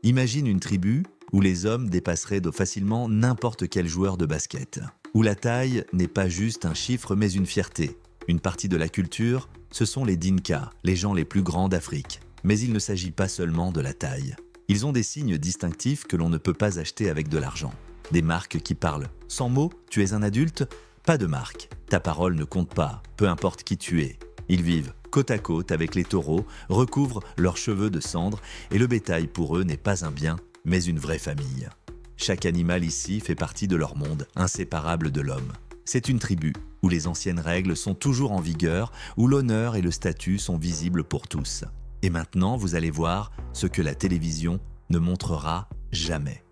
Imagine une tribu où les hommes dépasseraient facilement n'importe quel joueur de basket, où la taille n'est pas juste un chiffre mais une fierté. Une partie de la culture, ce sont les Dinka, les gens les plus grands d'Afrique. Mais il ne s'agit pas seulement de la taille. Ils ont des signes distinctifs que l'on ne peut pas acheter avec de l'argent. Des marques qui parlent. Sans mots, tu es un adulte? Pas de marque. Ta parole ne compte pas, peu importe qui tu es. Ils vivent côte à côte avec les taureaux, recouvrent leurs cheveux de cendre et le bétail pour eux n'est pas un bien, mais une vraie famille. Chaque animal ici fait partie de leur monde, inséparable de l'homme. C'est une tribu où les anciennes règles sont toujours en vigueur, où l'honneur et le statut sont visibles pour tous. Et maintenant, vous allez voir ce que la télévision ne montrera jamais.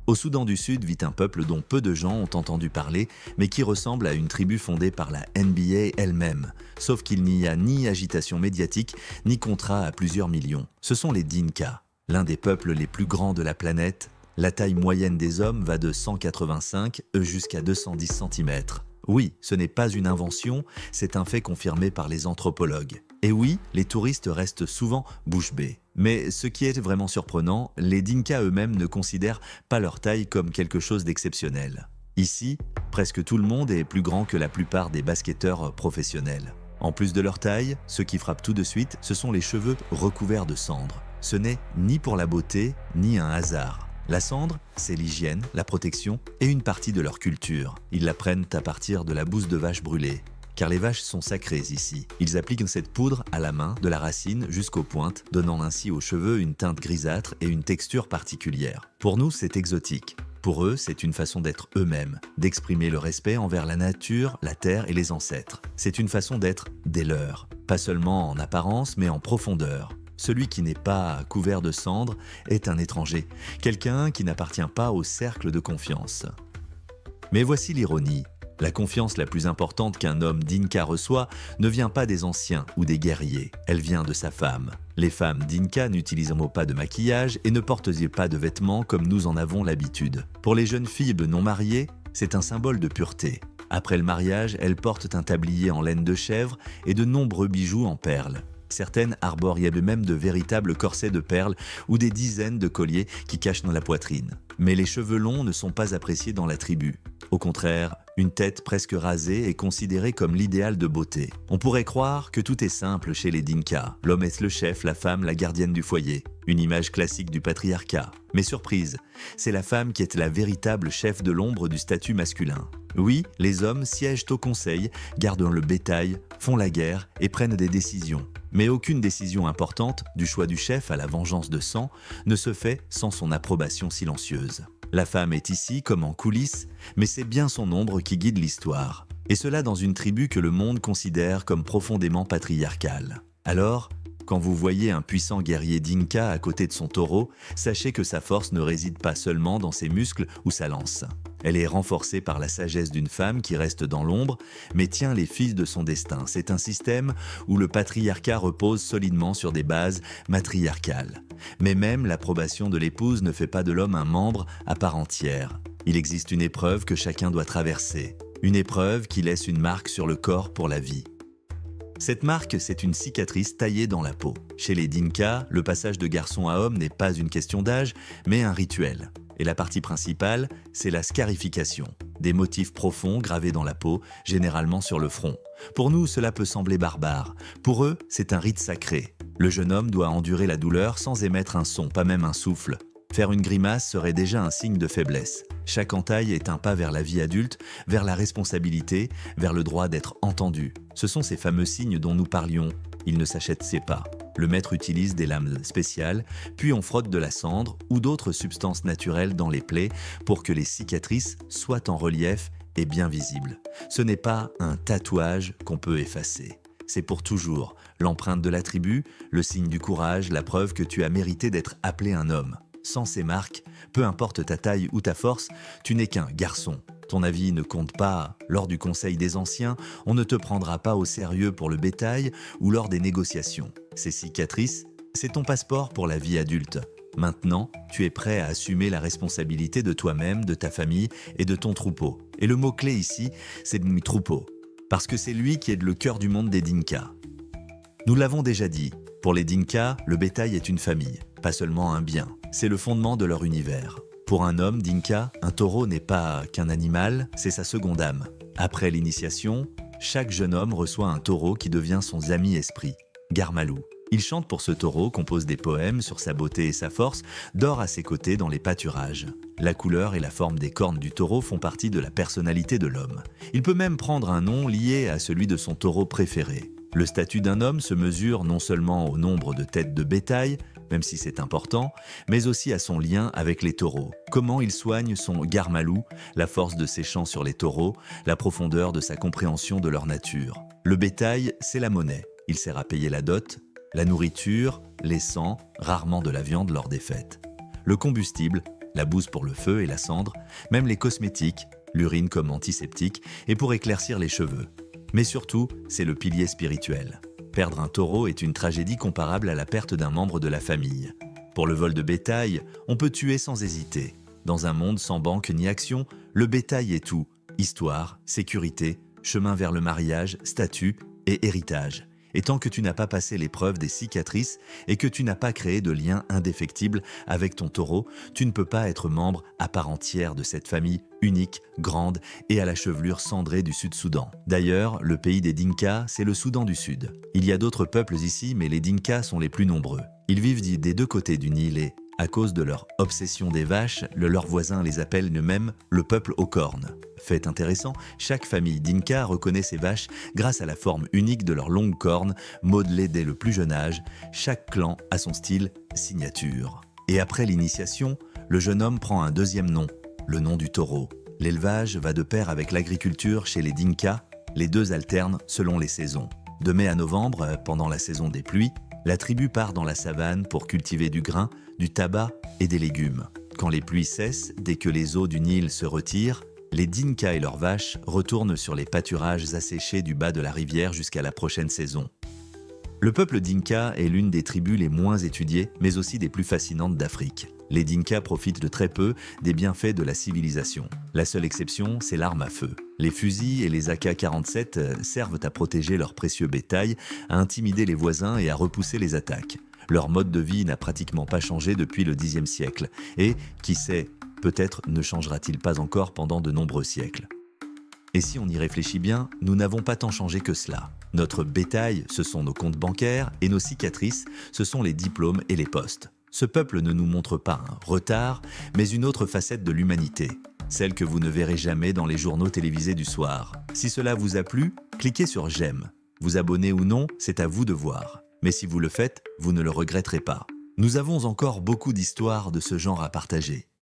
Au Soudan du Sud vit un peuple dont peu de gens ont entendu parler, mais qui ressemble à une tribu fondée par la NBA elle-même. Sauf qu'il n'y a ni agitation médiatique, ni contrat à plusieurs millions. Ce sont les Dinka, l'un des peuples les plus grands de la planète. La taille moyenne des hommes va de 185 jusqu'à 210 cm. Oui, ce n'est pas une invention, c'est un fait confirmé par les anthropologues. Et oui, les touristes restent souvent bouche bée. Mais ce qui est vraiment surprenant, les Dinka eux-mêmes ne considèrent pas leur taille comme quelque chose d'exceptionnel. Ici, presque tout le monde est plus grand que la plupart des basketteurs professionnels. En plus de leur taille, ce qui frappe tout de suite, ce sont les cheveux recouverts de cendre. Ce n'est ni pour la beauté, ni un hasard. La cendre, c'est l'hygiène, la protection et une partie de leur culture. Ils la prennent à partir de la bouse de vache brûlée. Car les vaches sont sacrées ici. Ils appliquent cette poudre à la main, de la racine jusqu'aux pointes, donnant ainsi aux cheveux une teinte grisâtre et une texture particulière. Pour nous, c'est exotique. Pour eux, c'est une façon d'être eux-mêmes, d'exprimer le respect envers la nature, la terre et les ancêtres. C'est une façon d'être des leurs, pas seulement en apparence, mais en profondeur. Celui qui n'est pas couvert de cendres est un étranger, quelqu'un qui n'appartient pas au cercle de confiance. Mais voici l'ironie. La confiance la plus importante qu'un homme Dinka reçoit ne vient pas des anciens ou des guerriers, elle vient de sa femme. Les femmes Dinka n'utilisent pas de maquillage et ne portent pas de vêtements comme nous en avons l'habitude. Pour les jeunes filles non mariées, c'est un symbole de pureté. Après le mariage, elles portent un tablier en laine de chèvre et de nombreux bijoux en perles. Certaines arborent même de véritables corsets de perles ou des dizaines de colliers qui cachent dans la poitrine. Mais les cheveux longs ne sont pas appréciés dans la tribu. Au contraire, une tête presque rasée est considérée comme l'idéal de beauté. On pourrait croire que tout est simple chez les Dinka. L'homme est le chef, la femme la gardienne du foyer. Une image classique du patriarcat. Mais surprise, c'est la femme qui est la véritable chef de l'ombre du statut masculin. Oui, les hommes siègent au conseil, gardent le bétail, font la guerre et prennent des décisions. Mais aucune décision importante, du choix du chef à la vengeance de sang, ne se fait sans son approbation silencieuse. La femme est ici comme en coulisses, mais c'est bien son ombre qui guide l'histoire. Et cela dans une tribu que le monde considère comme profondément patriarcale. Alors, quand vous voyez un puissant guerrier Dinka à côté de son taureau, sachez que sa force ne réside pas seulement dans ses muscles ou sa lance. Elle est renforcée par la sagesse d'une femme qui reste dans l'ombre, mais tient les fils de son destin. C'est un système où le patriarcat repose solidement sur des bases matriarcales. Mais même l'approbation de l'épouse ne fait pas de l'homme un membre à part entière. Il existe une épreuve que chacun doit traverser. Une épreuve qui laisse une marque sur le corps pour la vie. Cette marque, c'est une cicatrice taillée dans la peau. Chez les Dinka, le passage de garçon à homme n'est pas une question d'âge, mais un rituel. Et la partie principale, c'est la scarification. Des motifs profonds gravés dans la peau, généralement sur le front. Pour nous, cela peut sembler barbare. Pour eux, c'est un rite sacré. Le jeune homme doit endurer la douleur sans émettre un son, pas même un souffle. Faire une grimace serait déjà un signe de faiblesse. Chaque entaille est un pas vers la vie adulte, vers la responsabilité, vers le droit d'être entendu. Ce sont ces fameux signes dont nous parlions. Ils ne s'achètent pas. Le maître utilise des lames spéciales, puis on frotte de la cendre ou d'autres substances naturelles dans les plaies pour que les cicatrices soient en relief et bien visibles. Ce n'est pas un tatouage qu'on peut effacer. C'est pour toujours l'empreinte de la tribu, le signe du courage, la preuve que tu as mérité d'être appelé un homme. Sans ces marques, peu importe ta taille ou ta force, tu n'es qu'un garçon. Ton avis ne compte pas. Lors du conseil des anciens, on ne te prendra pas au sérieux pour le bétail ou lors des négociations. Ces cicatrices, c'est ton passeport pour la vie adulte. Maintenant, tu es prêt à assumer la responsabilité de toi-même, de ta famille et de ton troupeau. Et le mot-clé ici, c'est « troupeau », parce que c'est lui qui est le cœur du monde des Dinka. Nous l'avons déjà dit, pour les Dinka, le bétail est une famille, pas seulement un bien. c'est le fondement de leur univers. Pour un homme dinka, un taureau n'est pas qu'un animal, c'est sa seconde âme. Après l'initiation, chaque jeune homme reçoit un taureau qui devient son ami esprit, Garmalou. Il chante pour ce taureau, compose des poèmes sur sa beauté et sa force, dort à ses côtés dans les pâturages. La couleur et la forme des cornes du taureau font partie de la personnalité de l'homme. Il peut même prendre un nom lié à celui de son taureau préféré. Le statut d'un homme se mesure non seulement au nombre de têtes de bétail, même si c'est important, mais aussi à son lien avec les taureaux. Comment il soigne son garmalou, la force de ses chants sur les taureaux, la profondeur de sa compréhension de leur nature. Le bétail, c'est la monnaie. Il sert à payer la dot, la nourriture, les sangs, rarement de la viande lors des fêtes. Le combustible, la bouse pour le feu et la cendre, même les cosmétiques, l'urine comme antiseptique et pour éclaircir les cheveux. Mais surtout, c'est le pilier spirituel. Perdre un taureau est une tragédie comparable à la perte d'un membre de la famille. Pour le vol de bétail, on peut tuer sans hésiter. Dans un monde sans banque ni action, le bétail est tout. Histoire, sécurité, chemin vers le mariage, statut et héritage. Et tant que tu n'as pas passé l'épreuve des cicatrices et que tu n'as pas créé de lien indéfectible avec ton taureau, tu ne peux pas être membre à part entière de cette famille unique, grande et à la chevelure cendrée du Sud-Soudan. D'ailleurs, le pays des Dinkas, c'est le Soudan du Sud. Il y a d'autres peuples ici, mais les Dinkas sont les plus nombreux. Ils vivent des deux côtés du Nil et, à cause de leur obsession des vaches, leurs voisins les appellent eux-mêmes le peuple aux cornes. Fait intéressant, chaque famille Dinka reconnaît ses vaches grâce à la forme unique de leurs longues cornes, modelées dès le plus jeune âge. Chaque clan a son style signature. Et après l'initiation, le jeune homme prend un deuxième nom, le nom du taureau. L'élevage va de pair avec l'agriculture chez les Dinka, les deux alternent selon les saisons. De mai à novembre, pendant la saison des pluies, la tribu part dans la savane pour cultiver du grain, du tabac et des légumes. Quand les pluies cessent, dès que les eaux du Nil se retirent, les Dinka et leurs vaches retournent sur les pâturages asséchés du bas de la rivière jusqu'à la prochaine saison. Le peuple Dinka est l'une des tribus les moins étudiées, mais aussi des plus fascinantes d'Afrique. Les Dinka profitent de très peu des bienfaits de la civilisation. La seule exception, c'est l'arme à feu. Les fusils et les AK-47 servent à protéger leur précieux bétail, à intimider les voisins et à repousser les attaques. Leur mode de vie n'a pratiquement pas changé depuis le Xe siècle. Et, qui sait, peut-être ne changera-t-il pas encore pendant de nombreux siècles. Et si on y réfléchit bien, nous n'avons pas tant changé que cela. Notre bétail, ce sont nos comptes bancaires, et nos cicatrices, ce sont les diplômes et les postes. Ce peuple ne nous montre pas un retard, mais une autre facette de l'humanité, celle que vous ne verrez jamais dans les journaux télévisés du soir. Si cela vous a plu, cliquez sur « J'aime ». Vous abonner ou non, c'est à vous de voir. Mais si vous le faites, vous ne le regretterez pas. Nous avons encore beaucoup d'histoires de ce genre à partager.